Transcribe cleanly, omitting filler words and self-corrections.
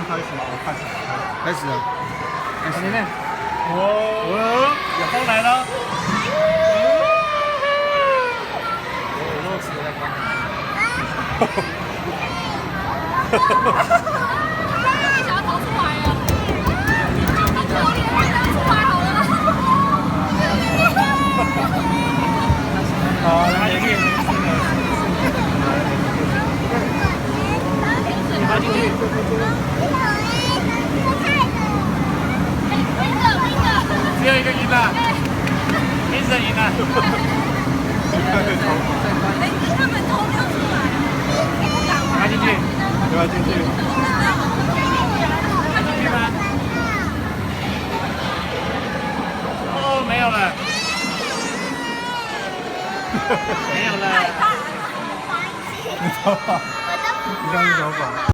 开始吗？我开始。开始了。开始了。哦，有风来了。我肉吃的在光。你想要逃出来了？他可怜，让他出来好了。好，来，你爬进去。只有一个赢了，评审赢了。他们头没有出来，不敢玩。爬进去，对吧？进去。爬进去吗？哦，没有了。没有了。害怕。你头发，你看你头发。